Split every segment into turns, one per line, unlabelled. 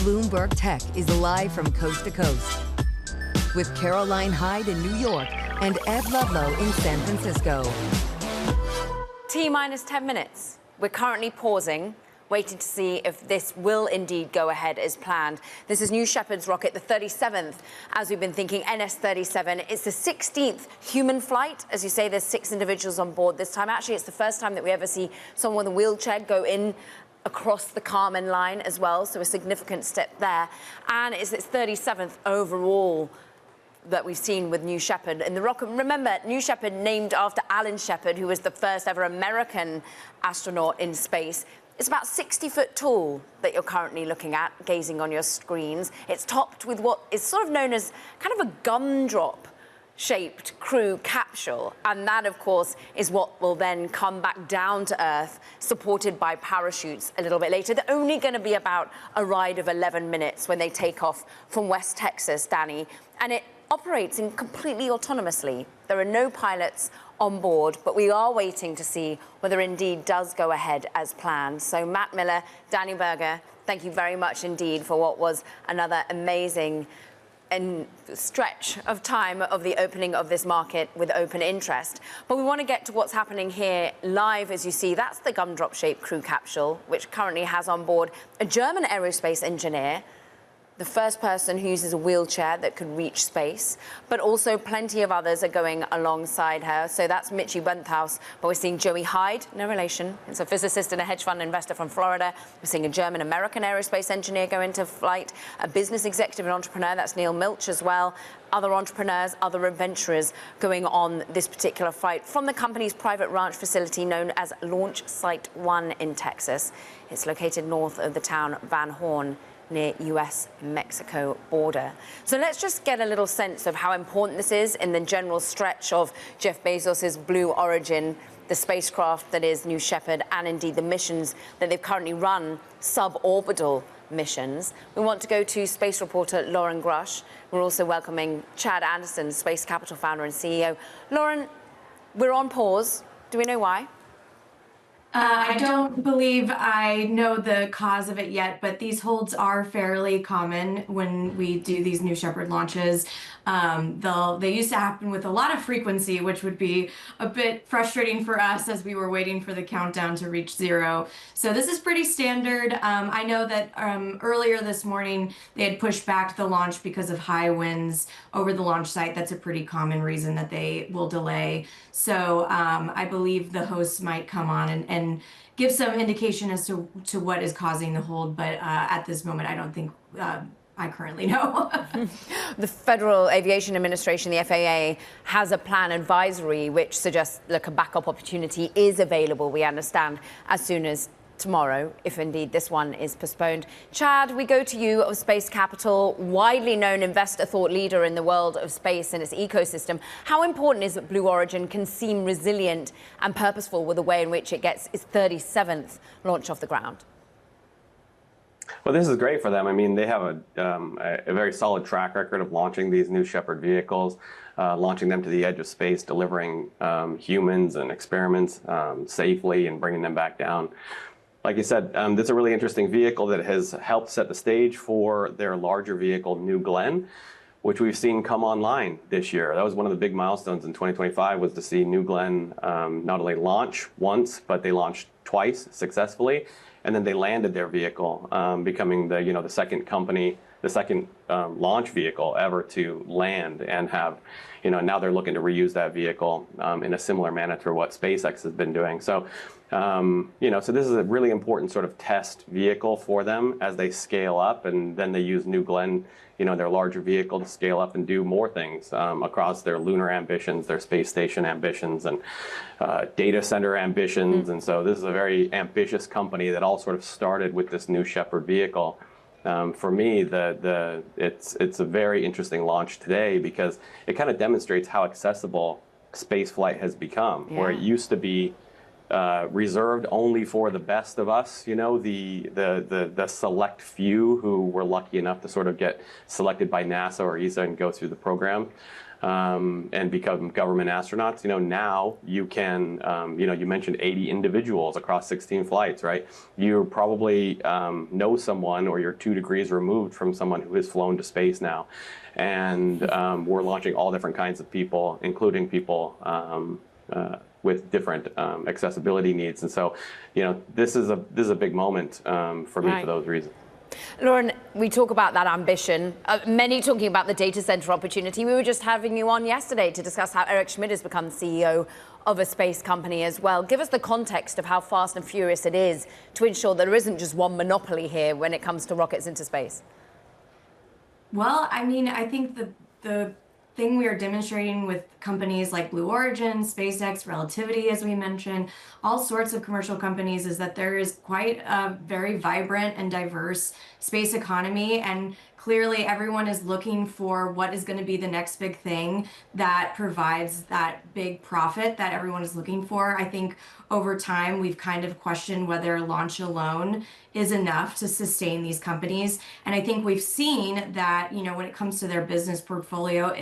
Bloomberg Tech is live from coast to coast with Caroline Hyde in New York and Ed Ludlow in San Francisco.
T-minus 10 minutes. We're currently pausing, waiting to see if this will indeed go ahead as planned. This is New Shepard's rocket, the 37th, as we've been thinking, NS-37. It's the 16th human flight. As you say, there's 6 individuals on board this time. Actually, it's the first time that we ever see someone with a wheelchair go in across the Kármán line as well, so a significant step there. And it's its 37th overall that we've seen with New Shepard. And the rocket, remember, New Shepard named after Alan Shepard, who was the first ever American astronaut in space. It's about 60 foot tall that you're currently looking at, gazing on your screens. It's topped with what is sort of known as kind of a gumdrop shaped crew capsule, and that of course is what will then come back down to Earth, supported by parachutes a little bit later. They're only going to be about a ride of 11 minutes when they take off from West Texas, Danny, and it operates in completely autonomously. There are no pilots on board, but we are waiting to see whether indeed does go ahead as planned. So Matt Miller, Danny Berger, thank you very much indeed for what was another amazing and stretch of time of the opening of this market with open interest. But we want to get to what's happening here live. As you see, that's the gumdrop-shaped crew capsule, which currently has on board a German aerospace engineer, the first person who uses a wheelchair that could reach space, but also plenty of others are going alongside her. So that's Mitchie Bunthouse, but we're seeing Joey Hyde, no relation. It's a physicist and a hedge fund investor from Florida. We're seeing a German-American aerospace engineer go into flight, a business executive and entrepreneur, that's Neil Milch as well, other entrepreneurs, other adventurers going on this particular flight from the company's private ranch facility known as Launch Site 1 in Texas. It's located north of the town Van Horn, near US-Mexico border. So let's just get a little sense of how important this is in the general stretch of Jeff Bezos's Blue Origin, the spacecraft that is New Shepard, and indeed the missions that they've currently run, suborbital missions. We want to go to space reporter Lauren Grush. We're also welcoming Chad Anderson, Space Capital founder and CEO. Lauren, we're on pause. Do we know why?
I don't believe I know the cause of it yet, but these holds are fairly common when we do these New Shepard launches. They used to happen with a lot of frequency, which would be a bit frustrating for us as we were waiting for the countdown to reach 0. So this is pretty standard. I know that earlier this morning they had pushed back the launch because of high winds over the launch site. That's a pretty common reason that they will delay. So I believe the hosts might come on and give some indication as to what is causing the hold, but at this moment I don't think I currently know.
The Federal Aviation Administration, the FAA, has a plan advisory which suggests, look, a backup opportunity is available, we understand, as soon as tomorrow, if indeed this one is postponed. Chad, we go to you of Space Capital, widely known investor thought leader in the world of space and its ecosystem. How important is that Blue Origin can seem resilient and purposeful with the way in which it gets its 37th launch off the ground?
Well, this is great for them. I mean, they have a very solid track record of launching these New Shepard vehicles, launching them to the edge of space, delivering humans and experiments safely and bringing them back down. Like you said, this is a really interesting vehicle that has helped set the stage for their larger vehicle, New Glenn, which we've seen come online this year. That was one of the big milestones in 2025, was to see New Glenn not only launch once, but they launched twice successfully, and then they landed their vehicle, becoming the second company, the second launch vehicle ever to land and have, now they're looking to reuse that vehicle in a similar manner to what SpaceX has been doing. So, so this is a really important sort of test vehicle for them as they scale up, and then they use New Glenn, their larger vehicle, to scale up and do more things across their lunar ambitions, their space station ambitions, and data center ambitions. And so this is a very ambitious company that all sort of started with this New Shepard vehicle. For me, it's a very interesting launch today because it kind of demonstrates how accessible space flight has become, where it used to be reserved only for the best of us, the select few who were lucky enough to sort of get selected by NASA or ESA and go through the program. and become government astronauts. Now you can, you mentioned 80 individuals across 16 flights, right? You probably know someone, or you're 2 degrees removed from someone who has flown to space now. And we're launching all different kinds of people, including people with different accessibility needs. And so, this is a big moment for me for those reasons.
Lauren, we talk about that ambition, many talking about the data center opportunity. We were just having you on yesterday to discuss how Eric Schmidt has become CEO of a space company as well. Give us the context of how fast and furious it is to ensure there isn't just one monopoly here when it comes to rockets into space.
Well, I mean, I think the thing we are demonstrating with companies like Blue Origin, SpaceX, Relativity, as we mentioned, all sorts of commercial companies, is that there is quite a very vibrant and diverse space economy. And clearly everyone is looking for what is going to be the next big thing that provides that big profit that everyone is looking for. I think over time, we've kind of questioned whether launch alone is enough to sustain these companies. And I think we've seen that, when it comes to their business portfolio,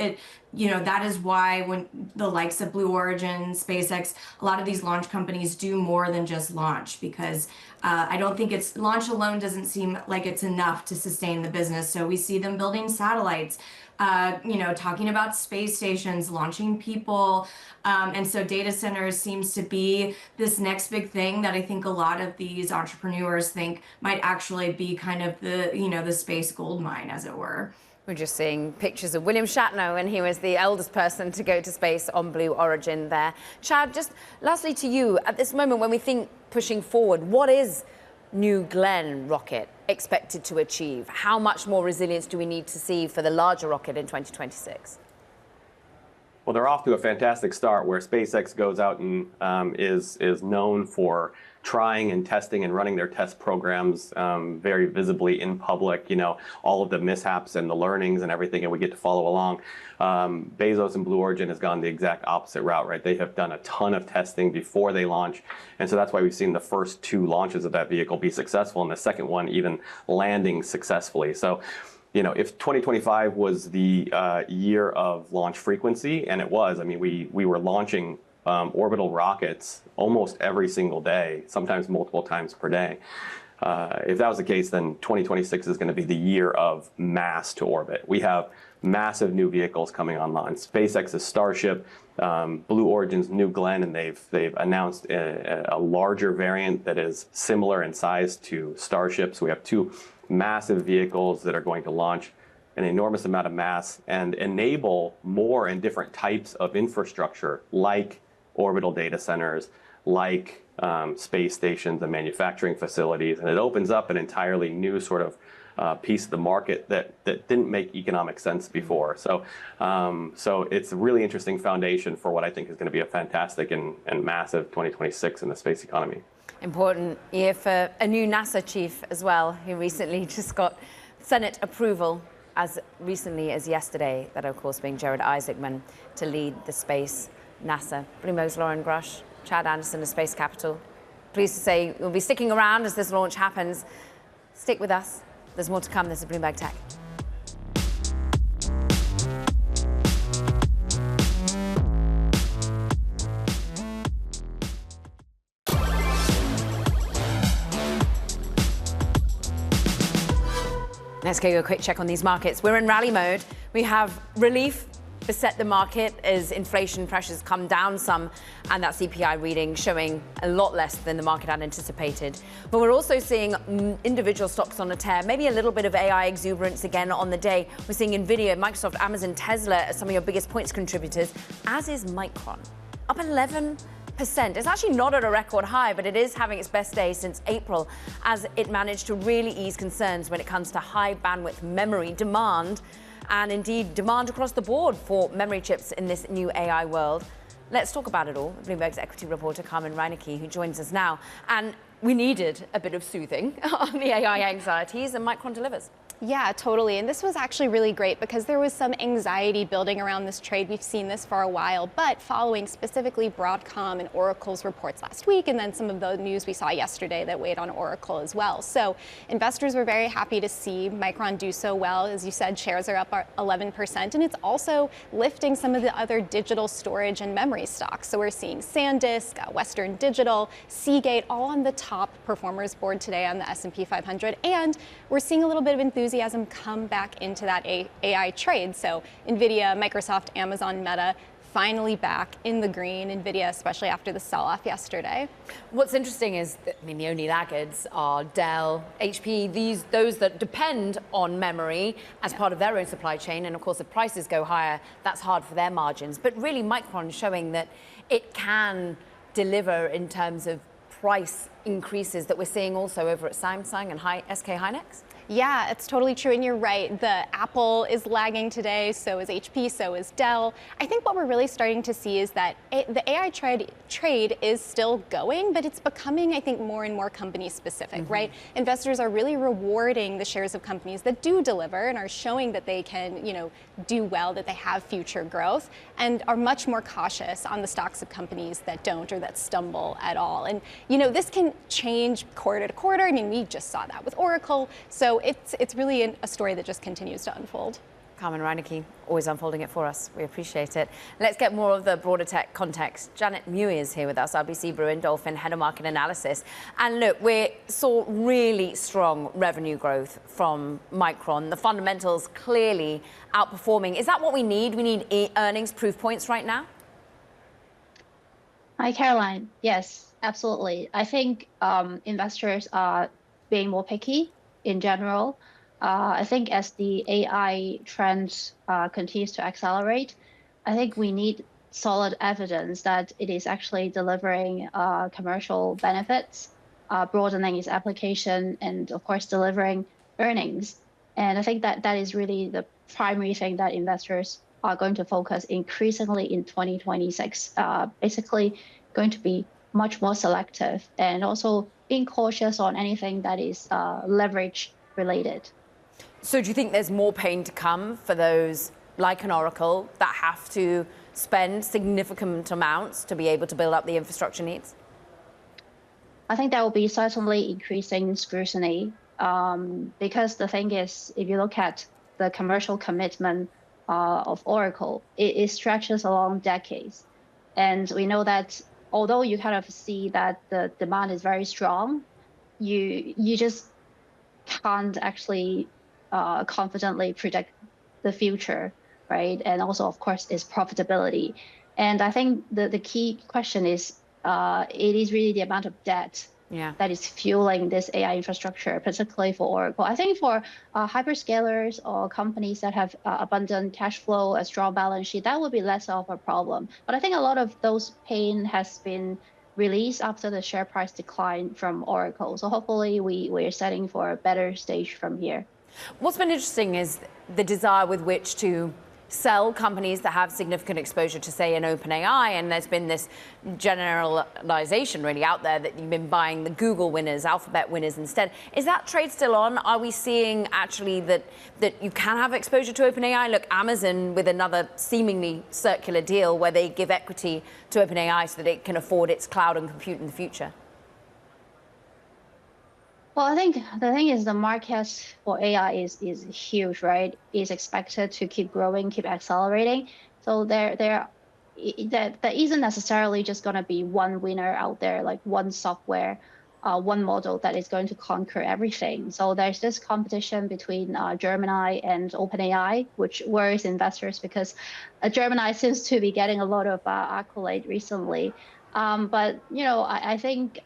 that is why when the likes of Blue Origin, SpaceX, a lot of these launch companies do more than just launch, because I don't think launch alone doesn't seem like it's enough to sustain the business. So we see them building satellites, talking about space stations, launching people. And so data centers seems to be this next big thing that I think a lot of these entrepreneurs think might actually be kind of the space gold mine, as it were.
We're just seeing pictures of William Shatner, and he was the eldest person to go to space on Blue Origin there. Chad, just lastly to you, at this moment when we think pushing forward, what is New Glenn rocket expected to achieve? How much more resilience do we need to see for the larger rocket in 2026?
Well, they're off to a fantastic start, where SpaceX goes out and is known for trying and testing and running their test programs very visibly in public, all of the mishaps and the learnings and everything, and we get to follow along. Bezos and Blue Origin has gone the exact opposite route, right? They have done a ton of testing before they launch, and so that's why we've seen the first 2 launches of that vehicle be successful, and the second one even landing successfully. So, if 2025 was the year of launch frequency, and it was, I mean, we were launching orbital rockets almost every single day, sometimes multiple times per day. If that was the case, then 2026 is going to be the year of mass to orbit. We have massive new vehicles coming online. SpaceX's Starship, Blue Origin's New Glenn, and they've announced a larger variant that is similar in size to Starship. So we have 2 massive vehicles that are going to launch an enormous amount of mass and enable more and different types of infrastructure, like orbital data centers, like space stations and manufacturing facilities. And it opens up an entirely new sort of piece of the market that didn't make economic sense before. So it's a really interesting foundation for what I think is going to be a fantastic and massive 2026 in the space economy.
Important year for a new NASA chief as well, who recently just got Senate approval as recently as yesterday, that of course being Jared Isaacman, to lead the space NASA. Bloomberg's Lauren Grush, Chad Anderson of Space Capital. Pleased to say we'll be sticking around as this launch happens. Stick with us. There's more to come. This is Bloomberg Tech. Let's go a quick check on these markets. We're in rally mode. We have relief beset the market as inflation pressures come down some, and that CPI reading showing a lot less than the market had anticipated. But we're also seeing individual stocks on a tear, maybe a little bit of AI exuberance again on the day. We're seeing Nvidia, Microsoft, Amazon, Tesla as some of your biggest points contributors, as is Micron, up 11%. It's actually not at a record high, but it is having its best day since April, as it managed to really ease concerns when it comes to high bandwidth memory demand, and indeed demand across the board for memory chips in this new AI world. Let's talk about it all. Bloomberg's equity reporter Carmen Reinecke, who joins us now. And we needed a bit of soothing on the AI anxieties, and Micron delivers.
Yeah, totally. And this was actually really great because there was some anxiety building around this trade. We've seen this for a while, but following specifically Broadcom and Oracle's reports last week, and then some of the news we saw yesterday that weighed on Oracle as well. So investors were very happy to see Micron do so well. As you said, shares are up 11%, and it's also lifting some of the other digital storage and memory stocks. So we're seeing SanDisk, Western Digital, Seagate, all on the top performers board today on the S&P 500. And we're seeing a little bit of enthusiasm come back into that AI trade. So NVIDIA, Microsoft, Amazon, Meta, finally back in the green. NVIDIA, especially after the sell-off yesterday.
What's interesting is that, I mean, the only laggards are Dell, HP, those that depend on memory as part of their own supply chain. And of course, if prices go higher, that's hard for their margins. But really, Micron showing that it can deliver in terms of price increases that we're seeing also over at Samsung and SK Hynix.
Yeah, it's totally true, and you're right. The Apple is lagging today, so is HP, so is Dell. I think what we're really starting to see is that the AI trade is still going, but it's becoming, I think, more and more company specific, right? Investors are really rewarding the shares of companies that do deliver and are showing that they can, do well, that they have future growth, and are much more cautious on the stocks of companies that don't or that stumble at all. And, this can change quarter to quarter. I mean, we just saw that with Oracle. So it's really a story that just continues to unfold.
Carmen Reinecke, always unfolding it for us. We appreciate it. Let's get more of the broader tech context. Janet Mui is here with us, RBC Bruin Dolphin, Head of Market Analysis. And look, we saw really strong revenue growth from Micron. The fundamentals clearly outperforming. Is that what we need? We need earnings proof points right now?
Hi, Caroline. Yes, absolutely. I think investors are being more picky in general. I think as the AI trend continues to accelerate, I think we need solid evidence that it is actually delivering commercial benefits, broadening its application, and of course delivering earnings. And I think that is really the primary thing that investors are going to focus increasingly in 2026. Basically going to be much more selective and also being cautious on anything that is leverage related.
So do you think there's more pain to come for those like an Oracle that have to spend significant amounts to be able to build up the infrastructure needs?
I think that will be certainly increasing scrutiny because the thing is, if you look at the commercial commitment of Oracle, it stretches along decades. And we know that although you kind of see that the demand is very strong, you just can't actually confidently predict the future, right? And also, of course, is profitability. And I think the key question is, it is really the amount of debt that is fueling this AI infrastructure, particularly for Oracle. I think for hyperscalers or companies that have abundant cash flow, a strong balance sheet, that would be less of a problem. But I think a lot of those pain has been released after the share price decline from Oracle. So hopefully we're setting for a better stage from here.
What's been interesting is the desire with which to sell companies that have significant exposure to, say, an OpenAI, and there's been this generalization really out there that you've been buying the Google winners, Alphabet winners instead. Is that trade still on? Are we seeing actually that you can have exposure to OpenAI? Look, Amazon with another seemingly circular deal where they give equity to OpenAI so that it can afford its cloud and compute in the future.
Well, I think the thing is the market for AI is huge, right? It's expected to keep growing, keep accelerating. So there isn't necessarily just going to be one winner out there, like one software, one model that is going to conquer everything. So there's this competition between Gemini and OpenAI, which worries investors because Gemini seems to be getting a lot of accolade recently. But I think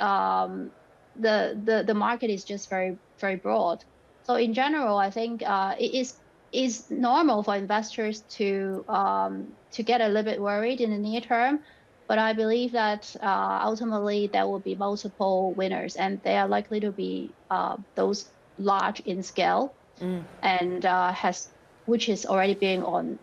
the market is just very, very broad. So in general, I think it is normal for investors to get a little bit worried in the near term. But I believe that ultimately there will be multiple winners, and they are likely to be those large in scale, and which is already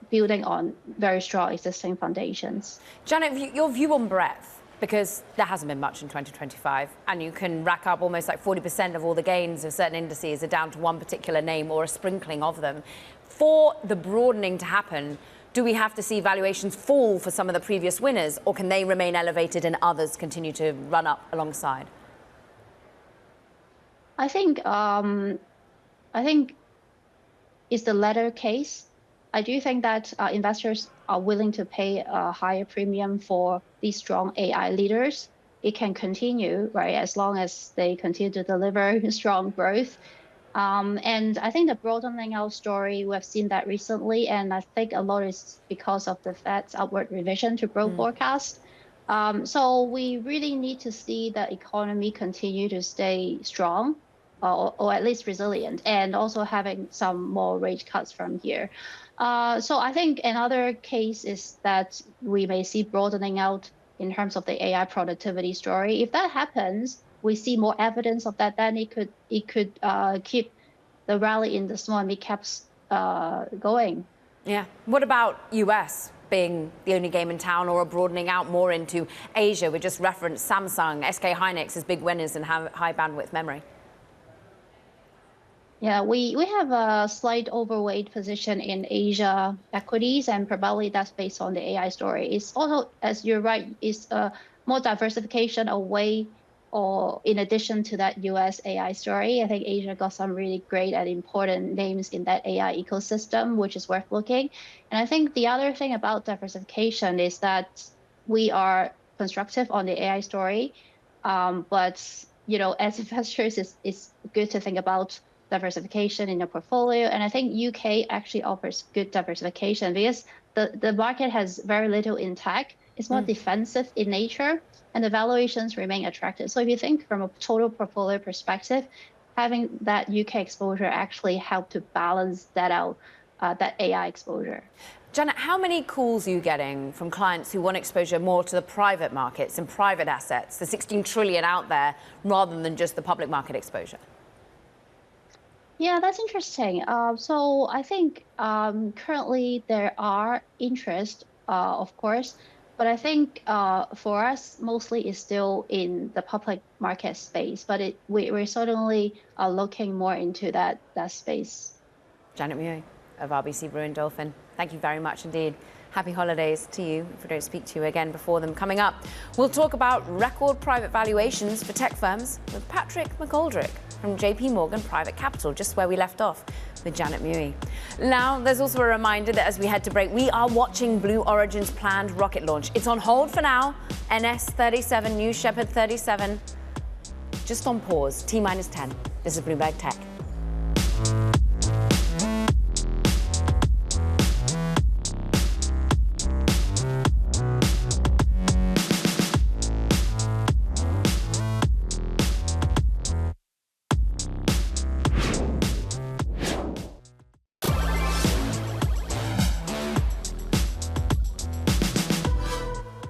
building on very strong existing foundations.
Janet, your view on breadth. because there hasn't been much in 2025, and you can rack up almost like 40% of all the gains of certain indices are down to one particular name or a sprinkling of them. For the broadening to happen, do we have to see valuations fall for some of the previous winners, or can they remain elevated and others continue to run up alongside?
I think it's the latter case. I do think that investors are willing to pay a higher premium for these strong AI leaders. It can continue, right, as long as they continue to deliver strong growth. And I think the broadening out story, we've seen that recently, and I think a lot is because of the Fed's upward revision to growth forecast. So we really need to see the economy continue to stay strong, or at least resilient, and also having some more rate cuts from here. So I think another case is that we may see broadening out in terms of the AI productivity story. If that happens, we see more evidence of that, then it could keep the rally in the small and mid caps going.
Yeah. What about US being the only game in town, or broadening out more into Asia? We just referenced Samsung, SK Hynix as big winners in high bandwidth memory.
Yeah, we have a slight overweight position in Asia equities, and probably that's based on the AI story. It's also, as you're right, it's more diversification away, or in addition to that US AI story. I think Asia got some really great and important names in that AI ecosystem, which is worth looking. And I think the other thing about diversification is that we are constructive on the AI story, but as investors, it's good to think about diversification in your portfolio. And I think UK actually offers good diversification because the market has very little in tech. It's more defensive in nature, and the valuations remain attractive. So if you think from a total portfolio perspective, having that UK exposure actually helped to balance that out, that AI exposure.
Janet, how many calls are you getting from clients who want exposure more to the private markets and private assets, the 16 trillion out there, rather than just the public market exposure?
Yeah, that's interesting. So I think currently there are interest, of course, but I think for us, mostly is still in the public market space, but we're certainly looking more into that space.
Janet Mui of RBC Brewin Dolphin, thank you very much indeed. Happy holidays to you, if we don't speak to you again before them. Coming up, we'll talk about record private valuations for tech firms with Patrick McGoldrick from JP Morgan Private Capital, just where we left off with Janet Mui. Now, there's also a reminder that as we head to break, we are watching Blue Origin's planned rocket launch. It's on hold for now. NS-37, New Shepard 37, just on pause, T-minus 10. This is Bloomberg Tech.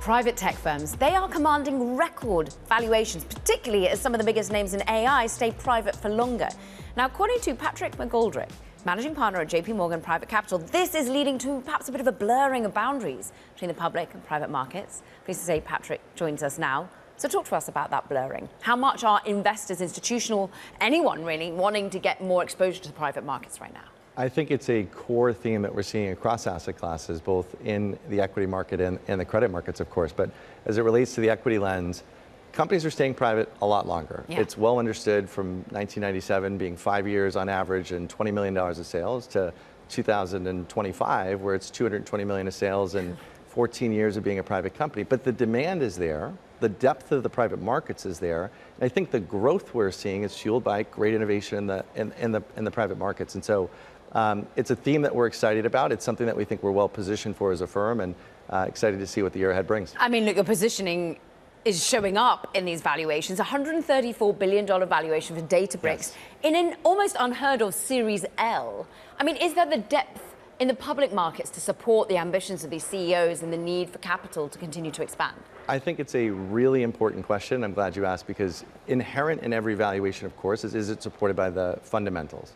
Private tech firms, they are commanding record valuations, particularly as some of the biggest names in AI stay private for longer. Now, according to Patrick McGoldrick, managing partner at JP Morgan Private Capital, this is leading to perhaps a bit of a blurring of boundaries between the public and private markets. Pleased to say Patrick joins us now. So talk to us about that blurring. How much are investors, institutional, anyone really, wanting to get more exposure to the private markets right now?
I think it's a core theme that we're seeing across asset classes, both in the equity market and the credit markets, of course. But as it relates to the equity lens, companies are staying private a lot longer. Yeah. It's well understood from 1997 being 5 years on average and $20 million of sales to 2025, where it's $220 million of sales and 14 years of being a private company. But the demand is there. The depth of the private markets is there. And I think the growth we're seeing is fueled by great innovation in the private markets. And so it's a theme that we're excited about. It's something that we think we're well positioned for as a firm, and excited to see what the year ahead brings.
I mean, look, your positioning is showing up in these valuations. $134 billion valuation for Databricks, yes, in an almost unheard of Series L. I mean, is there the depth in the public markets to support the ambitions of these CEOs and the need for capital to continue to expand?
I think it's a really important question. I'm glad you asked, because inherent in every valuation, of course, is it supported by the fundamentals.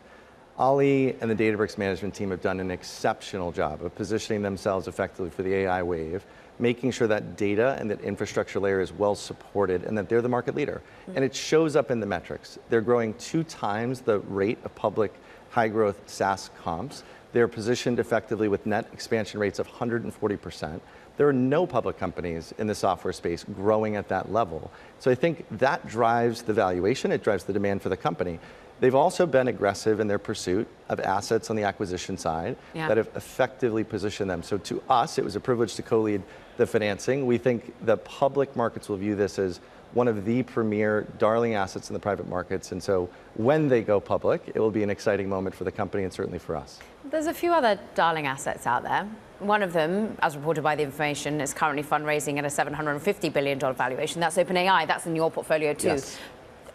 Ali and the Databricks management team have done an exceptional job of positioning themselves effectively for the AI wave, making sure that data and that infrastructure layer is well supported and that they're the market leader. And it shows up in the metrics. They're growing 2 times the rate of public high growth SaaS comps. They're positioned effectively with net expansion rates of 140%. There are no public companies in the software space growing at that level. So I think that drives the valuation, it drives the demand for the company. They've also been aggressive in their pursuit of assets on the acquisition side that have effectively positioned them. So to us, it was a privilege to co-lead the financing. We think the public markets will view this as one of the premier darling assets in the private markets. And so when they go public, it will be an exciting moment for the company and certainly for us.
There's a few other darling assets out there. One of them, as reported by The Information, is currently fundraising at a $750 billion valuation. That's OpenAI. That's in your portfolio too. Yes.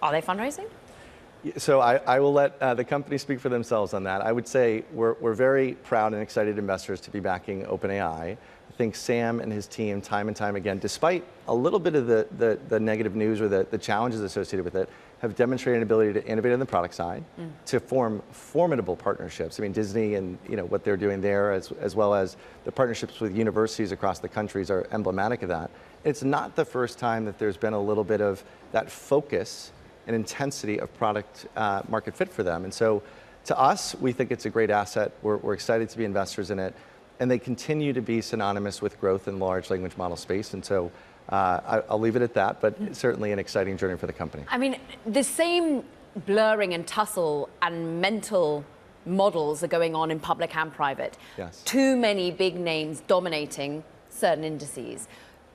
Are they fundraising?
So I will let the company speak for themselves on that. I would say we're very proud and excited investors to be backing OpenAI. I think Sam and his team, time and time again, despite a little bit of the negative news or the challenges associated with it, have demonstrated an ability to innovate on the product side, to form formidable partnerships. I mean, Disney and what they're doing there, as well as the partnerships with universities across the countries are emblematic of that. It's not the first time that there's been a little bit of that focus and intensity of product market fit for them. And so to us, we think it's a great asset. We're excited to be investors in it. And they continue to be synonymous with growth in large language model space. And so I'll leave it at that, but certainly an exciting journey for the company.
I mean, the same blurring and tussle and mental models are going on in public and private.
Yes.
Too many big names dominating certain indices.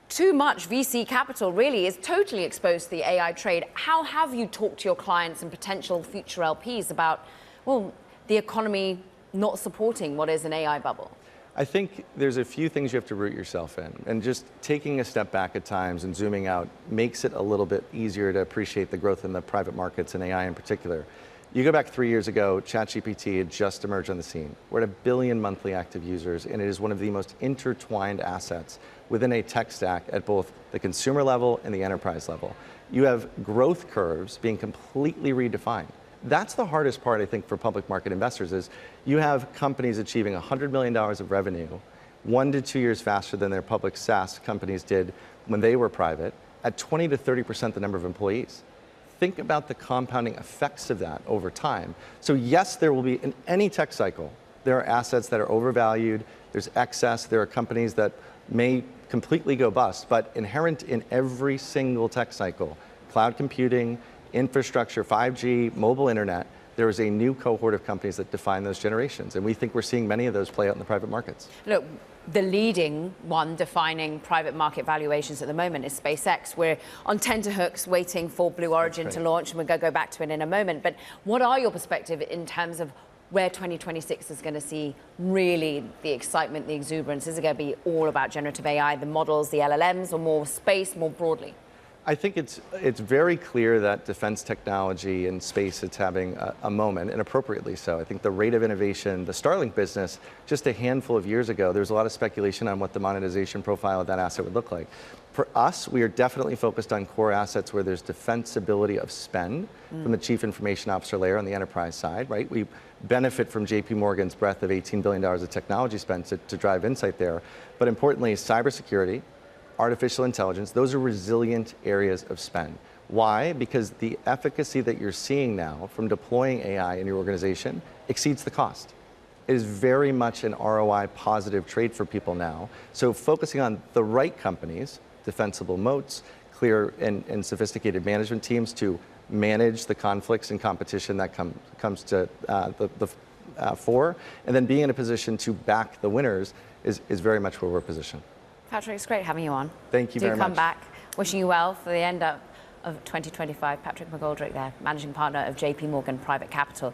Too much VC capital really is totally exposed to the AI trade. How have you talked to your clients and potential future LPs about, well, the economy not supporting what is an AI bubble?
I think there's a few things you have to root yourself in, and just taking a step back at times and zooming out makes it a little bit easier to appreciate the growth in the private markets and AI in particular. You go back 3 years ago, ChatGPT had just emerged on the scene. We're at 1 billion monthly active users, and it is one of the most intertwined assets within a tech stack at both the consumer level and the enterprise level. You have growth curves being completely redefined. That's the hardest part, I think, for public market investors is you have companies achieving $100 million of revenue 1 to 2 years faster than their public SaaS companies did when they were private at 20 to 30% the number of employees. Think about the compounding effects of that over time. So yes, there will be, in any tech cycle, there are assets that are overvalued, there's excess, there are companies that may completely go bust, but inherent in every single tech cycle, cloud computing, infrastructure, 5G, mobile internet, there is a new cohort of companies that define those generations. And we think we're seeing many of those play out in the private markets.
Look, the leading one defining private market valuations at the moment is SpaceX. We're on tenterhooks waiting for Blue Origin to launch, and we're going to go back to it in a moment. But what are your perspective in terms of where 2026 is going to see really the excitement, the exuberance? Is it going to be all about generative AI, the models, the LLMs, or more space, more broadly?
I think it's very clear that defense technology and space is having a moment, and appropriately so. I think the rate of innovation, the Starlink business, just a handful of years ago, there was a lot of speculation on what the monetization profile of that asset would look like. For us, we are definitely focused on core assets where there's defensibility of spend from the chief information officer layer on the enterprise side, right? We benefit from JP Morgan's breadth of $18 billion of technology spend to drive insight there. But importantly, cybersecurity, artificial intelligence, those are resilient areas of spend. Why? Because the efficacy that you're seeing now from deploying AI in your organization exceeds the cost. It is very much an ROI positive trade for people now. So focusing on the right companies, defensible moats, clear and sophisticated management teams to manage the conflicts and competition that comes to the fore, and then being in a position to back the winners is very much where we're positioned.
Patrick, it's great having you on.
Thank you very much.
Do come back. Wishing you well for the end of 2025. Patrick McGoldrick there, managing partner of JP Morgan Private Capital.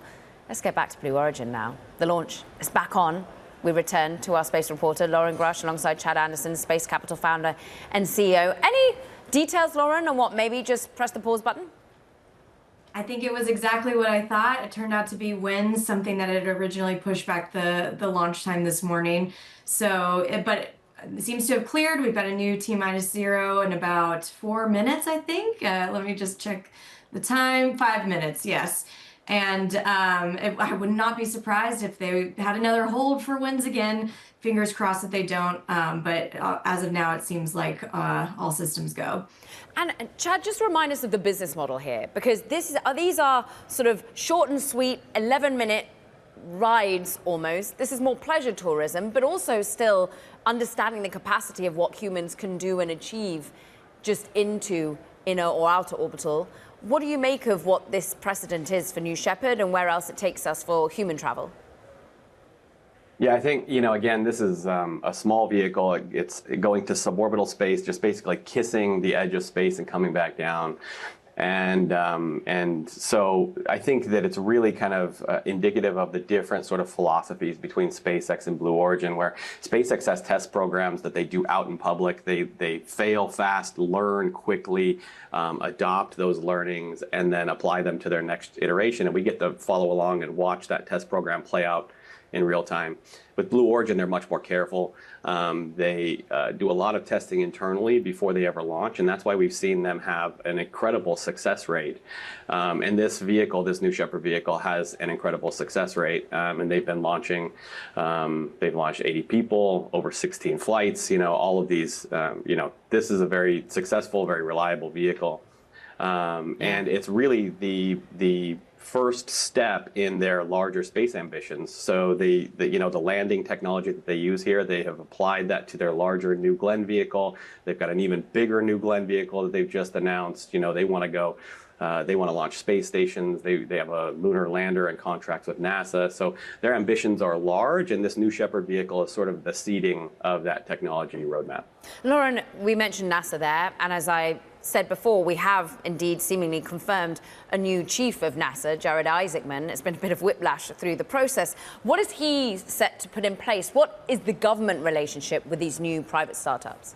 Let's get back to Blue Origin now. The launch is back on. We return to our space reporter, Lauren Grush, alongside Chad Anderson, Space Capital founder and CEO. Any details, Lauren, on what maybe just press the pause button?
I think it was exactly what I thought. It turned out to be WINS, something that had originally pushed back the launch time this morning. So, but it seems to have cleared. We've got a new T-0 in about 4 minutes, I think. Let me just check the time. 5 minutes, yes. And I would not be surprised if they had another hold for wins again. Fingers crossed that they don't. But as of now, it seems like all systems go.
And Chad, just remind us of the business model here, because these are sort of short and sweet, 11-minute rides almost. This is more pleasure tourism, but also still understanding the capacity of what humans can do and achieve just into inner or outer orbital. What do you make of what this precedent is for New Shepard and where else it takes us for human travel?
Yeah, I think, again, this is a small vehicle. It's going to suborbital space, just basically kissing the edge of space and coming back down. And so I think that it's really kind of indicative of the different sort of philosophies between SpaceX and Blue Origin, where SpaceX has test programs that they do out in public. They fail fast, learn quickly, adopt those learnings, and then apply them to their next iteration. And we get to follow along and watch that test program play out in real time. With Blue Origin, they're much more careful. They do a lot of testing internally before they ever launch, and that's why we've seen them have an incredible success rate. And this vehicle, this New Shepard vehicle, has an incredible success rate, and they've been launching, they've launched 80 people, over 16 flights, all of these, this is a very successful, very reliable vehicle. And it's really the first step in their larger space ambitions. So the landing technology that they use here, they have applied that to their larger New Glenn vehicle. They've got an even bigger New Glenn vehicle that they've just announced. They want to go. They want to launch space stations. They have a lunar lander and contracts with NASA. So their ambitions are large, and this New Shepard vehicle is sort of the seeding of that technology roadmap.
Lauren, we mentioned NASA there, and as I said before, we have indeed seemingly confirmed a new chief of NASA, Jared Isaacman. It's been a bit of whiplash through the process. What is he set to put in place? What is the government relationship with these new private startups?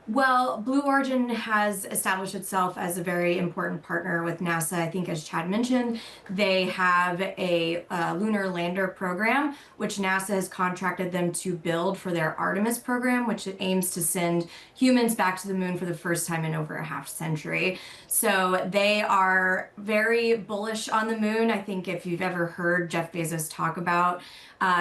Well, Blue Origin has established itself as a very important partner with NASA. I think, as Chad mentioned, they have a lunar lander program, which NASA has contracted them to build for their Artemis program, which aims to send humans back to the moon for the first time in over a half century. So they are very bullish on the moon. I think if you've ever heard Jeff Bezos talk about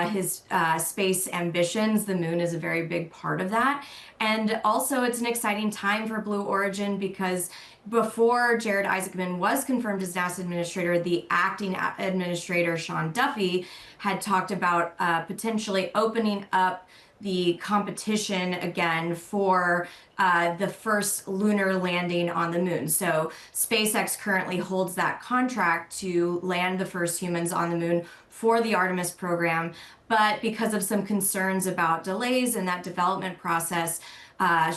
his space ambitions, the moon is a very big part of that. And also, it's an exciting time for Blue Origin because before Jared Isaacman was confirmed as NASA administrator, the acting administrator, Sean Duffy, had talked about potentially opening up the competition again for the first lunar landing on the moon. So SpaceX currently holds that contract to land the first humans on the moon for the Artemis program. But because of some concerns about delays in that development process,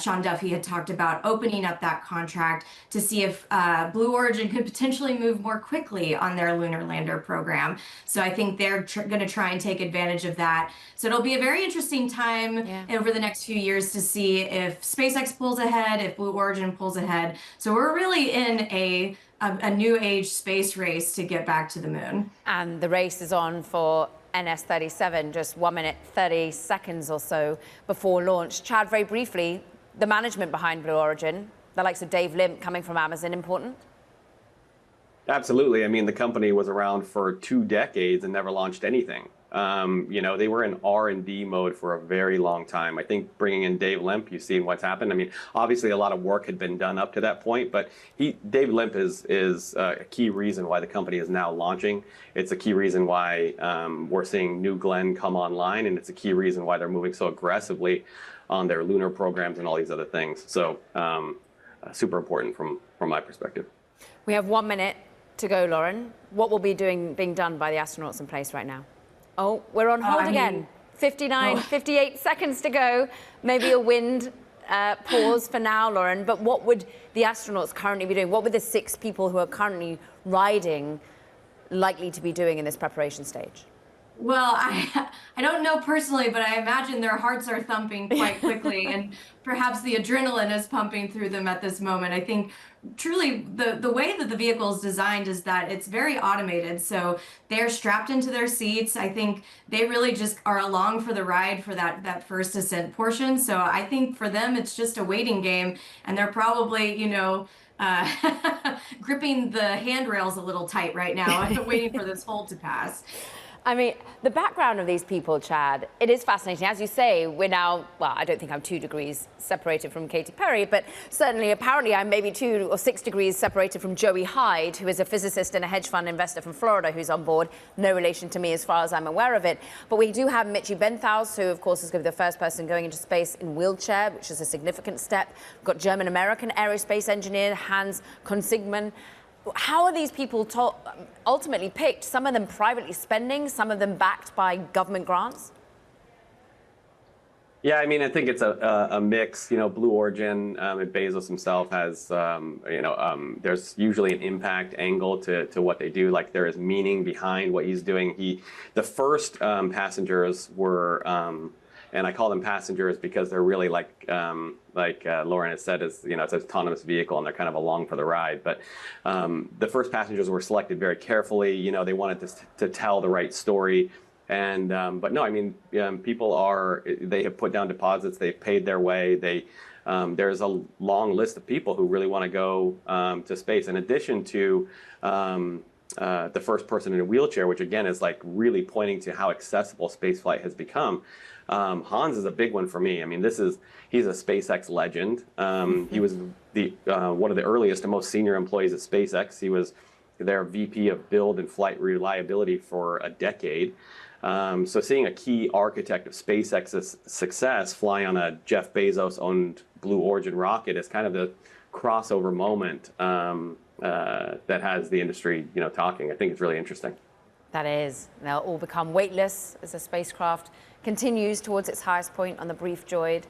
Sean Duffy had talked about opening up that contract to see if Blue Origin could potentially move more quickly on their lunar lander program. So I think they're going to try and take advantage of that. So it'll be a very interesting time over the next few years to see if SpaceX pulls ahead, if Blue Origin pulls ahead. So we're really in a new age space race to get back to the moon.
And the race is on for NS-37, just 1 minute, 30 seconds or so before launch. Chad, very briefly, the management behind Blue Origin, the likes of Dave Limp coming from Amazon, important?
Absolutely. I mean, the company was around for 2 decades and never launched anything. They were in R&D mode for a very long time. I think bringing in Dave Limp, you've seen what's happened. I mean, obviously a lot of work had been done up to that point, but Dave Limp is a key reason why the company is now launching. It's a key reason why we're seeing New Glenn come online, and it's a key reason why they're moving so aggressively on their lunar programs and all these other things. So super important from my perspective.
We have 1 minute to go, Lauren. What will be being done by the astronauts in place right now? Oh, we're on hold again. 58 seconds to go. Maybe a wind pause for now, Lauren. But what would the astronauts currently be doing? What would the 6 people who are currently riding likely to be doing in this preparation stage?
Well, I don't know personally, but I imagine their hearts are thumping quite quickly, and perhaps the adrenaline is pumping through them at this moment. I think truly the way that the vehicle is designed is that it's very automated. So they're strapped into their seats. I think they really just are along for the ride for that first ascent portion. So I think for them, it's just a waiting game, and they're probably, gripping the handrails a little tight right now, waiting for this hold to pass.
I mean, the background of these people, Chad, it is fascinating. As you say, we're now, well, I don't think I'm 2 degrees separated from Katy Perry, but certainly, apparently, I'm maybe 2 or 6 degrees separated from Joey Hyde, who is a physicist and a hedge fund investor from Florida who's on board. No relation to me as far as I'm aware of it. But we do have Mitchie Benthaus, who, of course, is going to be the first person going into space in wheelchair, which is a significant step. We've got German-American aerospace engineer Hans Konsigmann. How are these people ultimately picked? Some of them privately spending, some of them backed by government grants?
Yeah, I mean, I think it's a mix. You know, Blue Origin and Bezos himself has, there's usually an impact angle to what they do. Like there is meaning behind what he's doing. The first passengers were, and I call them passengers because they're really like Lauren has said, it's an autonomous vehicle and they're kind of along for the ride. But the first passengers were selected very carefully. You know, they wanted to tell the right story. And but no, I mean, people they have put down deposits, they've paid their way. There's a long list of people who really want to go to space. In addition to the first person in a wheelchair, which again is like really pointing to how accessible spaceflight has become. Hans is a big one for me. I mean, he's a SpaceX legend. He was one of the earliest and most senior employees at SpaceX. He was their VP of build and flight reliability for a decade. So seeing a key architect of SpaceX's success fly on a Jeff Bezos-owned Blue Origin rocket is kind of the crossover moment that has the industry, talking. I think it's really interesting.
That is. They'll all become weightless as the spacecraft continues towards its highest point on the brief voyage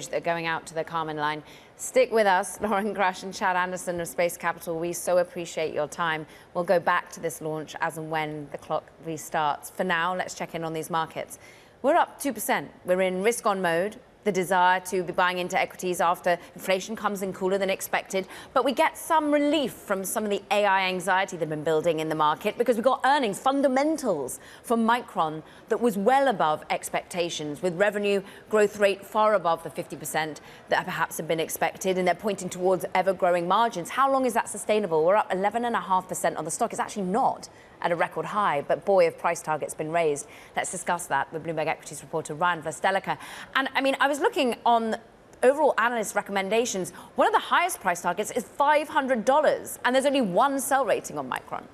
that are going out to the Kármán line. Stick with us, Lauren Grash and Chad Anderson of Space Capital. We so appreciate your time. We'll go back to this launch as and when the clock restarts. For now, let's check in on these markets. We're up 2%. We're in risk-on mode. The desire to be buying into equities after inflation comes in cooler than expected. But we get some relief from some of the AI anxiety that's been building in the market because we got earnings, fundamentals from Micron that was well above expectations, with revenue growth rate far above the 50% that perhaps had been expected. And they're pointing towards ever-growing margins. How long is that sustainable? We're up 11.5% on the stock. It's actually not at a record high, but boy, have price targets been raised. Let's discuss that with Bloomberg Equities reporter Ryan Vlastelica. And I mean, I was looking on overall analyst recommendations. One of the highest price targets is $500, and there's only one sell rating on Micron.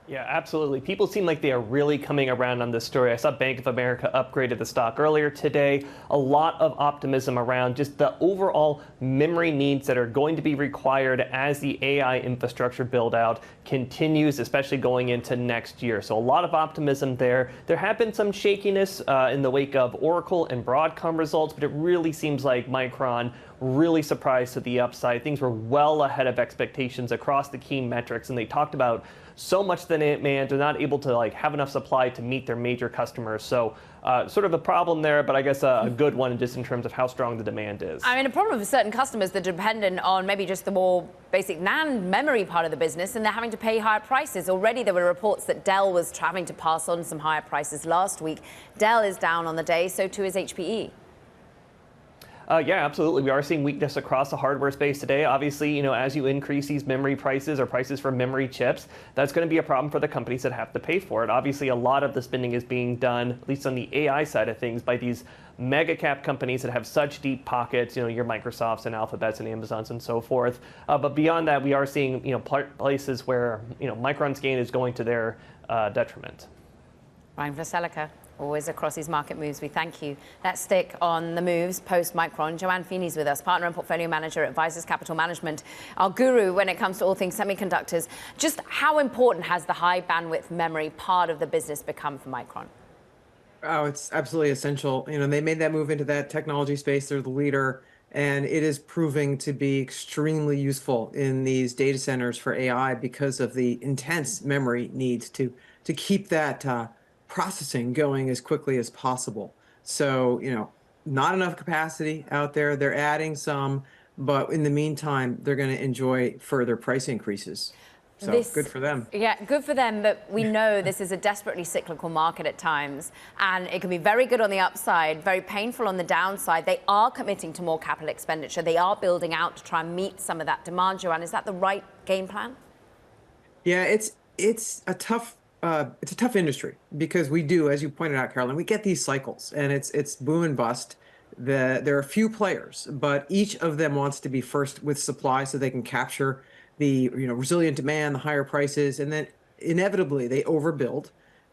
Yeah, absolutely. People seem like they are really coming around on this story. I saw Bank of America upgraded the stock earlier today. A lot of optimism around just the overall memory needs that are going to be required as the AI infrastructure build out continues, especially going into next year. So a lot of optimism there. There have been some shakiness in the wake of Oracle and Broadcom results, but it really seems like Micron really surprised to the upside. Things were well ahead of expectations across the key metrics, and they talked about so much demand, they're not able to have enough supply to meet their major customers. So sort of a problem there, but I guess a good one just in terms of how strong the demand is.
I mean, a problem for certain customers that are dependent on maybe just the more basic NAND memory part of the business, and they're having to pay higher prices. Already there were reports that Dell was having to pass on some higher prices last week. Dell is down on the day, so too is HPE.
Yeah, absolutely. We are seeing weakness across the hardware space today. Obviously, as you increase these memory prices or prices for memory chips, that's going to be a problem for the companies that have to pay for it. Obviously, a lot of the spending is being done, at least on the AI side of things, by these mega cap companies that have such deep pockets, your Microsofts and Alphabets and Amazons and so forth. But beyond that, we are seeing, places where, Micron's gain is going to their detriment.
Ryan Vlastelica. Always across these market moves, we thank you. Let's stick on the moves post-Micron. Joanne Feeney's with us, partner and portfolio manager at Advisors Capital Management, our guru when it comes to all things semiconductors. Just how important has the high bandwidth memory part of the business become for Micron?
Oh, it's absolutely essential. They made that move into that technology space. They're the leader, and it is proving to be extremely useful in these data centers for AI because of the intense memory needs to keep that processing going as quickly as possible. So, not enough capacity out there. They're adding some, but in the meantime, they're going to enjoy further price increases. So good for them.
Yeah, good for them, but we know this is a desperately cyclical market at times, and it can be very good on the upside, very painful on the downside. They are committing to more capital expenditure. They are building out to try and meet some of that demand, Joanne. Is that the right game plan?
Yeah, it's a tough industry because we do, as you pointed out, Carolyn, we get these cycles, and it's boom and bust. There are a few players, but each of them wants to be first with supply so they can capture the resilient demand, the higher prices, and then inevitably they overbuild.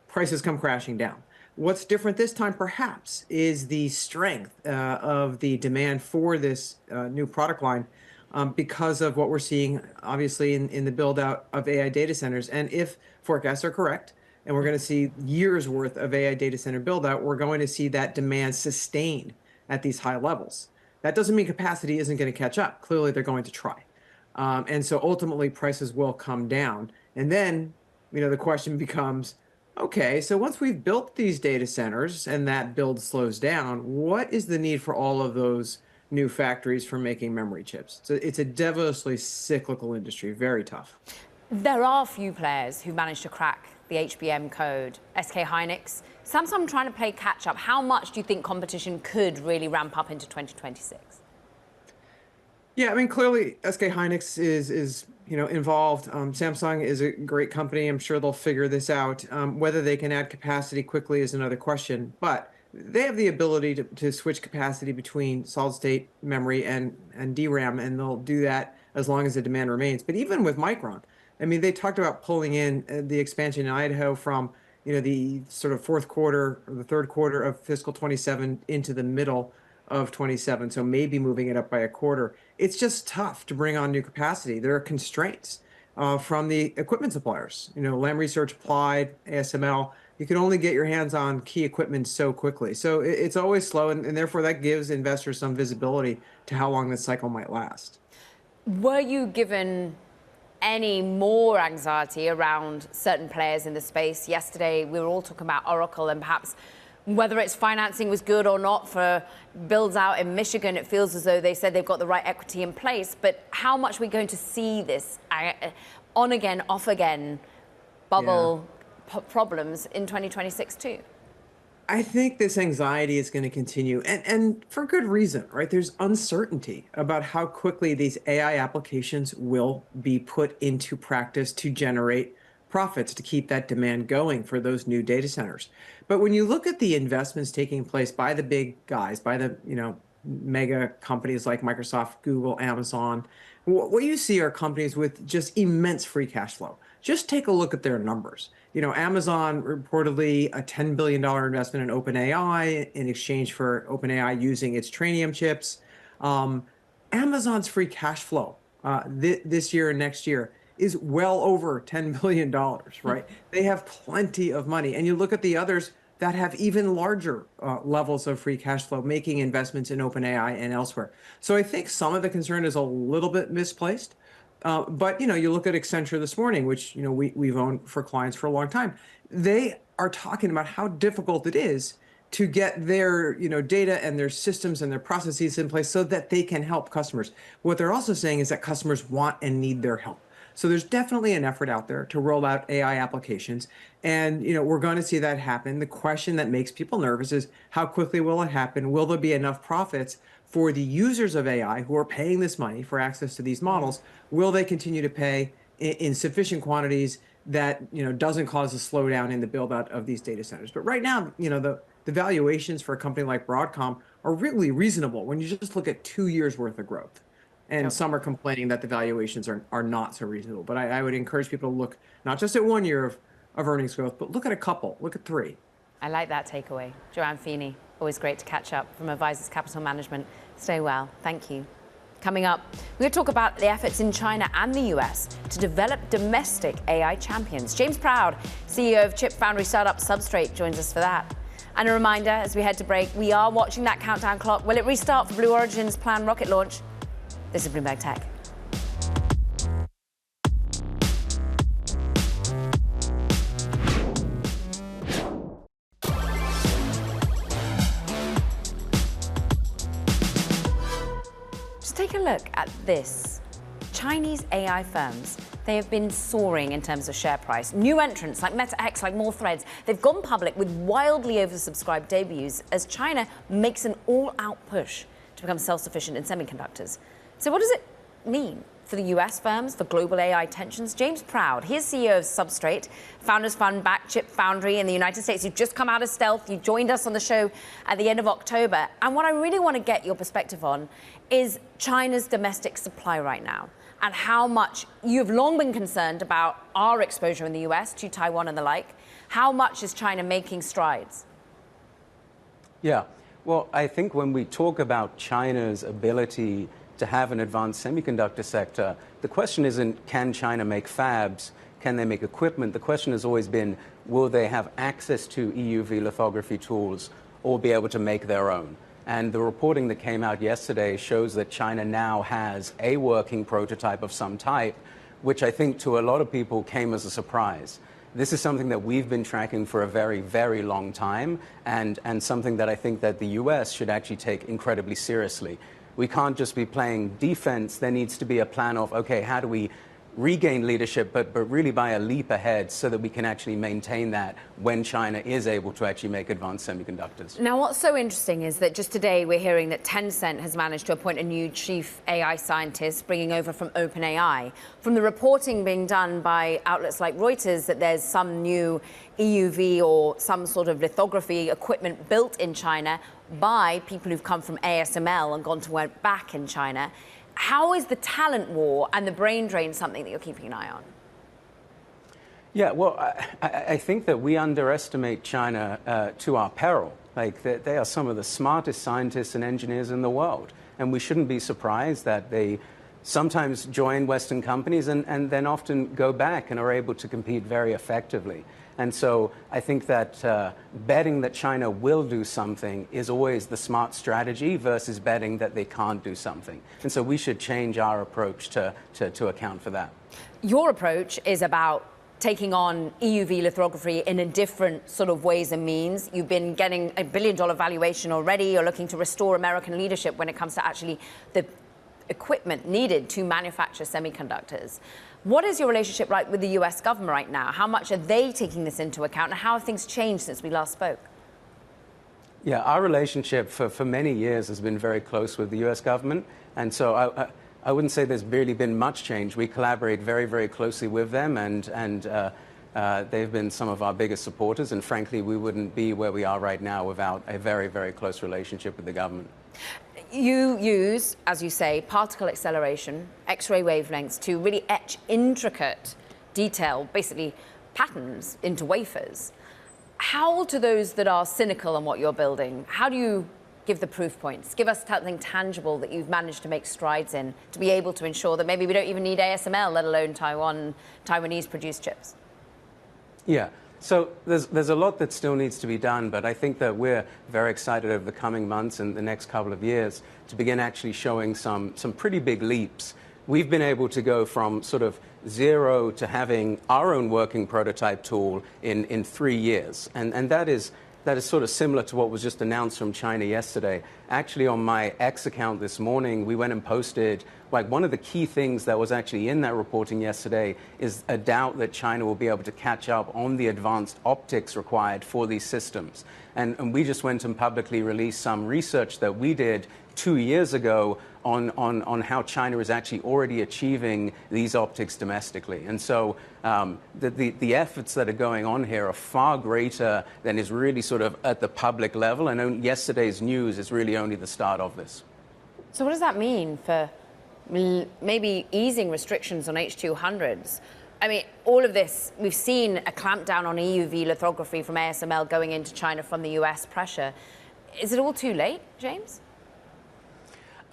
Prices come crashing down. What's different this time, perhaps, is the strength of the demand for this new product line because of what we're seeing, obviously, in the build out of AI data centers. And if forecasts are correct, and we're going to see years worth of AI data center build out, we're going to see that demand sustained at these high levels. That doesn't mean capacity isn't going to catch up. Clearly, they're going to try. And so ultimately, prices will come down. And then, the question becomes, okay, so once we've built these data centers and that build slows down, what is the need for all of those new factories for making memory chips? So it's a devilishly cyclical industry, very tough.
There are few players who managed to crack the HBM code. SK Hynix, Samsung trying to play catch up. How much do you think competition could really ramp up into 2026?
Yeah, I mean, clearly SK Hynix is involved. Samsung is a great company. I'm sure they'll figure this out. Whether they can add capacity quickly is another question, but they have the ability to switch capacity between solid state memory and DRAM, and they'll do that as long as the demand remains. But even with Micron, I mean, they talked about pulling in the expansion in Idaho from the sort of fourth quarter or the third quarter of fiscal 27 into the middle of 27, so maybe moving it up by a quarter. It's just tough to bring on new capacity. There are constraints from the equipment suppliers. Lam Research, Applied, ASML. You can only get your hands on key equipment so quickly. So it's always slow, and therefore that gives investors some visibility to how long this cycle might last.
Were you given any more anxiety around certain players in the space? Yesterday, we were all talking about Oracle and perhaps whether its financing was good or not for builds out in Michigan. It feels as though they said they've got the right equity in place. But how much are we going to see this on again, off again bubble problems in 2026 too?
I think this anxiety is going to continue, and for good reason, right? There's uncertainty about how quickly these AI applications will be put into practice to generate profits, to keep that demand going for those new data centers. But when you look at the investments taking place by the big guys, by the mega companies like Microsoft, Google, Amazon, what you see are companies with just immense free cash flow. Just take a look at their numbers. Amazon reportedly a $10 billion investment in OpenAI in exchange for OpenAI using its Trainium chips. Amazon's free cash flow this year and next year is well over $10 billion, right? They have plenty of money. And you look at the others that have even larger levels of free cash flow, making investments in OpenAI and elsewhere. So I think some of the concern is a little bit misplaced. But you look at Accenture this morning, which we've owned for clients for a long time. They are talking about how difficult it is to get their data and their systems and their processes in place so that they can help customers. What they're also saying is that customers want and need their help. So there's definitely an effort out there to roll out AI applications, and we're going to see that happen. The question that makes people nervous is how quickly will it happen? Will there be enough profits for the users of AI who are paying this money for access to these models? Will they continue to pay in sufficient quantities that doesn't cause a slowdown in the build out of these data centers? But right now, the valuations for a company like Broadcom are really reasonable when you just look at 2 years worth of growth. And some are complaining that the valuations are not so reasonable. But I would encourage people to look not just at 1 year of earnings growth, but look at a couple, look at 3.
I like that takeaway. Joanne Feeney, always great to catch up from Advisors Capital Management. Stay well. Thank you. Coming up, we're going to talk about the efforts in China and the US to develop domestic AI champions. James Proud, CEO of chip foundry startup Substrate, joins us for that. And a reminder, as we head to break, we are watching that countdown clock. Will it restart for Blue Origin's planned rocket launch? This is Bloomberg Tech. Just take a look at this. Chinese AI firms they have been soaring in terms of share price. New entrants like Meta X, like more Threads, they've gone public with wildly oversubscribed debuts as China makes an all-out push to become self-sufficient in semiconductors. So what does it mean for the US firms, for global AI tensions? James Proud, he is CEO of Substrate, Founders Fund-backed chip foundry in the United States. You've just come out of stealth. You joined us on the show at the end of October. And what I really want to get your perspective on is China's domestic supply right now and how much you've long been concerned about our exposure in the US to Taiwan and the like. How much is China making strides?
Yeah, well, I think when we talk about China's ability to have an advanced semiconductor sector, the question isn't, can China make fabs? Can they make equipment? The question has always been, will they have access to EUV lithography tools or be able to make their own? And the reporting that came out yesterday shows that China now has a working prototype of some type, which I think to a lot of people came as a surprise. This is something that we've been tracking for a very, very long time, and something that I think that the US should actually take incredibly seriously. We can't just be playing defense. There needs to be a plan of, okay, how do we regain leadership, but really by a leap ahead so that we can actually maintain that when China is able to actually make advanced semiconductors.
Now, what's so interesting is that just today we're hearing that Tencent has managed to appoint a new chief AI scientist, bringing over from OpenAI. From the reporting being done by outlets like Reuters that there's some new EUV or some sort of lithography equipment built in China by people who've come from ASML and gone to work back in China. How is the talent war and the brain drain something that you're keeping an eye on?
Yeah, well, I think that we underestimate China to our peril. Like, they are some of the smartest scientists and engineers in the world. And we shouldn't be surprised that they sometimes join Western companies and then often go back and are able to compete very effectively. And so I think that betting that China will do something is always the smart strategy versus betting that they can't do something. And so we should change our approach to account for that.
Your approach is about taking on EUV lithography in a different sort of ways and means. You've been getting $1 billion valuation already. You're looking to restore American leadership when it comes to actually the equipment needed to manufacture semiconductors. What is your relationship like with the US government right now? How much are they taking this into account, and how have things changed since we last spoke?
Yeah, our relationship for many years has been very close with the US government, and so I wouldn't say there's really been much change. We collaborate very, very closely with them, and they've been some of our biggest supporters, and frankly, we wouldn't be where we are right now without a very, very close relationship with the government.
You use, as you say, particle acceleration, X-ray wavelengths to really etch intricate detail, basically patterns into wafers. How to those that are cynical on what you're building, how do you give the proof points? Give us something tangible that you've managed to make strides in to be able to ensure that maybe we don't even need ASML, let alone Taiwanese-produced chips.
Yeah. So there's a lot that still needs to be done, but I think that we're very excited over the coming months and the next couple of years to begin actually showing some pretty big leaps. We've been able to go from sort of zero to having our own working prototype tool in 3 years, and that is sort of similar to what was just announced from China yesterday. Actually, on my X account this morning, we went and posted, like, one of the key things that was actually in that reporting yesterday is a doubt that China will be able to catch up on the advanced optics required for these systems. And we just went and publicly released some research that we did 2 years ago on how China is actually already achieving these optics domestically. And so the efforts that are going on here are far greater than is really sort of at the public level. And yesterday's news is really only the start of this.
So what does that mean for maybe easing restrictions on H200s? I mean, all of this, we've seen a clampdown on EUV lithography from ASML going into China from the US pressure. Is it all too late, James?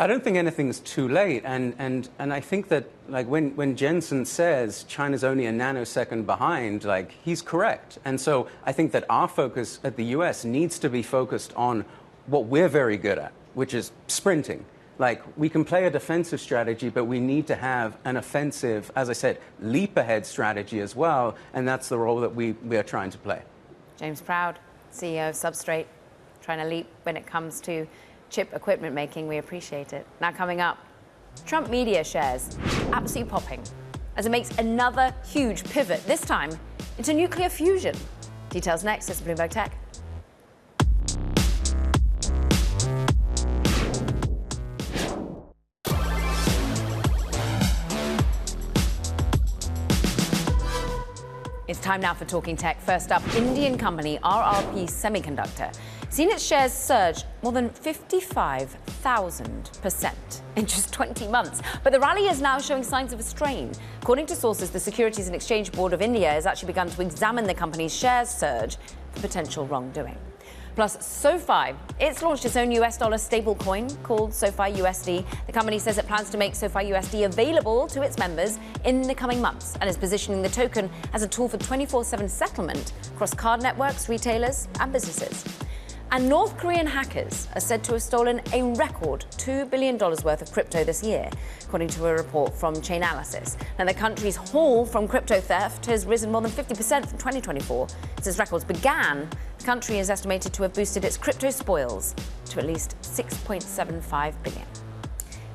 I don't think anything's too late, and I think that, like, when Jensen says China's only a nanosecond behind, like, he's correct. And so I think that our focus at the US needs to be focused on what we're very good at, which is sprinting. Like, we can play a defensive strategy, but we need to have an offensive, as I said, leap ahead strategy as well, and that's the role that we are trying to play.
James Proud, CEO of Substrate, trying to leap when it comes to chip equipment making. We appreciate it. Now coming up, Trump media shares absolutely popping as it makes another huge pivot, this time into nuclear fusion. Details next. This is Bloomberg Tech. It's time now for Talking Tech. First up, Indian company RRP Semiconductor seen its shares surge more than 55,000% in just 20 months. But the rally is now showing signs of a strain. According to sources, the Securities and Exchange Board of India has actually begun to examine the company's shares surge for potential wrongdoing. Plus, SoFi, it's launched its own US dollar stablecoin called SoFi USD. The company says it plans to make SoFi USD available to its members in the coming months and is positioning the token as a tool for 24/7 settlement across card networks, retailers, and businesses. And North Korean hackers are said to have stolen a record $2 billion worth of crypto this year, according to a report from Chainalysis. Now, the country's haul from crypto theft has risen more than 50% from 2024. Since records began, the country is estimated to have boosted its crypto spoils to at least $6.75 billion.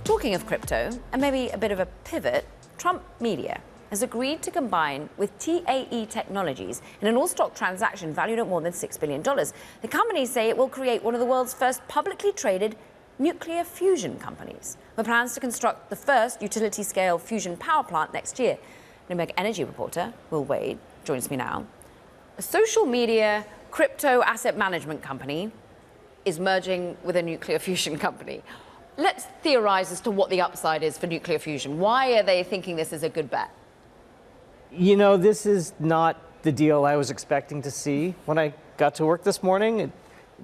Talking of crypto, and maybe a bit of a pivot, Trump Media has agreed to combine with TAE Technologies in an all-stock transaction valued at more than $6 billion. The companies say it will create one of the world's first publicly traded nuclear fusion companies, with plans to construct the first utility-scale fusion power plant next year. Bloomberg Energy reporter Will Wade joins me now. A social media crypto asset management company is merging with a nuclear fusion company. Let's theorize as to what the upside is for nuclear fusion. Why are they thinking this is a good bet?
You know, this is not the deal I was expecting to see when I got to work this morning.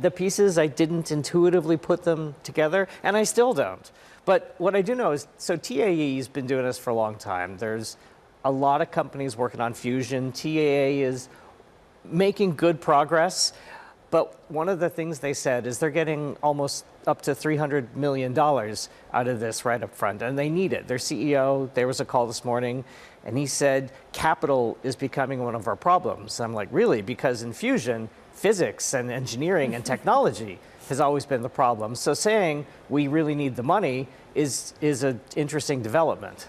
The pieces, I didn't intuitively put them together, and I still don't. But what I do know is, so TAE has been doing this for a long time. There's a lot of companies working on fusion. TAE is making good progress. But one of the things they said is they're getting almost up to $300 million out of this right up front, and they need it. Their CEO, there was a call this morning, and he said, capital is becoming one of our problems. I'm like, really? Because in fusion, physics and engineering and technology has always been the problem. So saying we really need the money is an interesting development.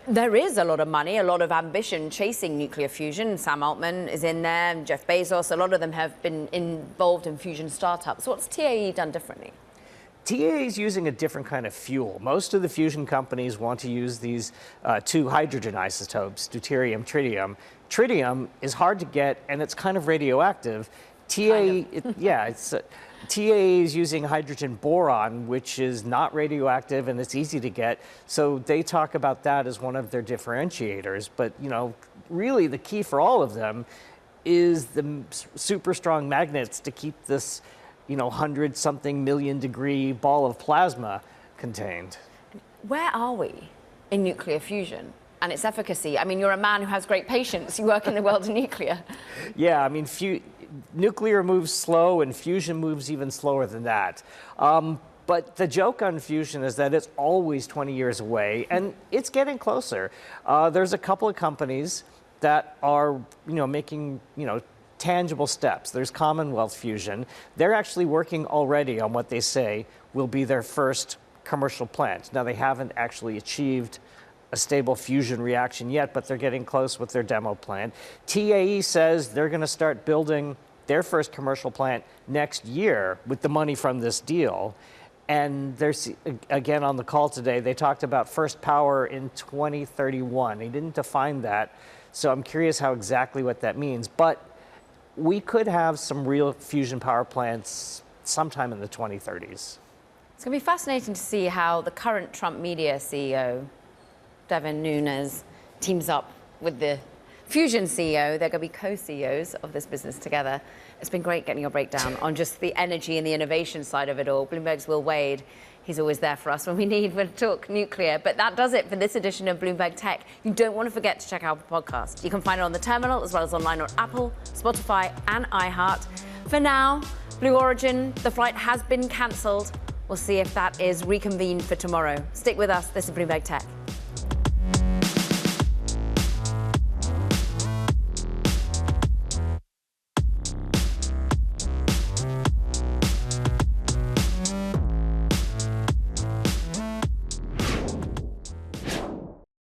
There is a lot of money, a lot of ambition chasing nuclear fusion. Sam Altman is in there, and Jeff Bezos. A lot of them have been involved in fusion startups. What's TAE done differently?
TAE is using a different kind of fuel. Most of the fusion companies want to use these two hydrogen isotopes, deuterium, tritium. Tritium is hard to get, and it's kind of radioactive. TAE is using hydrogen boron, which is not radioactive and it's easy to get. So they talk about that as one of their differentiators. But, you know, really the key for all of them is the super strong magnets to keep this, 100-something million degree ball of plasma contained.
Where are we in nuclear fusion and its efficacy? I mean, you're a man who has great patience. You work in the world of nuclear.
Yeah, I mean, nuclear moves slow and fusion moves even slower than that. But the joke on fusion is that it's always 20 years away, and it's getting closer. There's a couple of companies that are, making, tangible steps. There's Commonwealth Fusion. They're actually working already on what they say will be their first commercial plant. Now, they haven't actually achieved a stable fusion reaction yet, but they're getting close with their demo plant. TAE says they're going to start building their first commercial plant next year with the money from this deal. And there's, again, on the call today, they talked about first power in 2031. They didn't define that, so I'm curious how exactly what that means. But we could have some real fusion power plants sometime in the 2030s.
It's going to be fascinating to see how the current Trump Media CEO, Devin Nunes, teams up with the Fusion CEO. They're going to be co-CEOs of this business together. It's been great getting your breakdown on just the energy and the innovation side of it all. Bloomberg's Will Wade, he's always there for us when we need to talk nuclear. But that does it for this edition of Bloomberg Tech. You don't want to forget to check out the podcast. You can find it on the terminal as well as online on Apple, Spotify, and iHeart. For now, Blue Origin, the flight has been cancelled. We'll see if that is reconvened for tomorrow. Stick with us. This is Bloomberg Tech.